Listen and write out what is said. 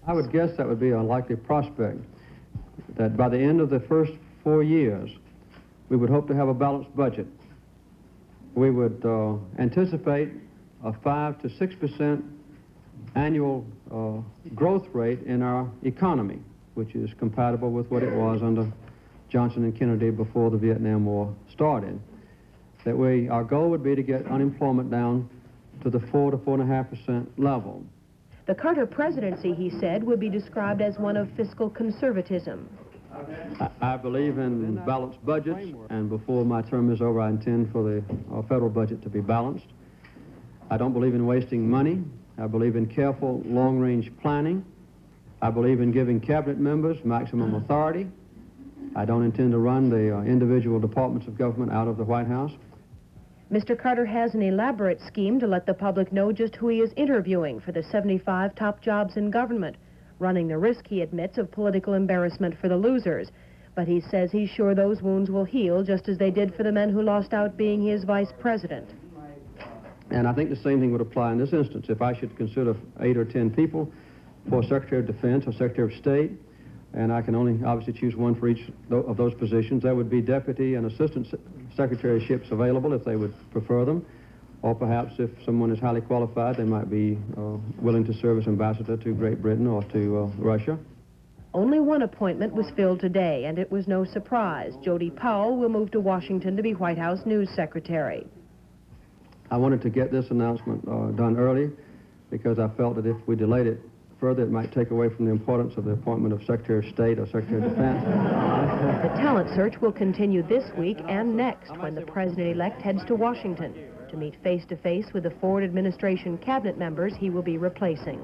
I would guess that would be a likely prospect, that by the end of the first 4 years, we would hope to have a balanced budget. We would anticipate a 5 to 6% annual growth rate in our economy, which is compatible with what it was under Johnson and Kennedy before the Vietnam War started. That our goal would be to get unemployment down to the 4 to 4.5% level. The Carter presidency, he said, would be described as one of fiscal conservatism. I believe in balanced budgets, and before my term is over, I intend for the federal budget to be balanced. I don't believe in wasting money. I believe in careful, long-range planning. I believe in giving cabinet members maximum authority. I don't intend to run the individual departments of government out of the White House. Mr. Carter has an elaborate scheme to let the public know just who he is interviewing for the 75 top jobs in government, running the risk, he admits, of political embarrassment for the losers. But he says he's sure those wounds will heal just as they did for the men who lost out being his vice president. And I think the same thing would apply in this instance. If I should consider 8 or 10 people for Secretary of Defense or Secretary of State, and I can only obviously choose one for each of those positions, there would be deputy and assistant secretaryships available if they would prefer them. Or perhaps if someone is highly qualified, they might be willing to serve as ambassador to Great Britain or to Russia. Only one appointment was filled today, and it was no surprise. Jody Powell will move to Washington to be White House News Secretary. I wanted to get this announcement done early because I felt that if we delayed it further, it might take away from the importance of the appointment of Secretary of State or Secretary of Defense. The talent search will continue this week and next when the president-elect heads to Washington to meet face-to-face with the Ford administration cabinet members he will be replacing.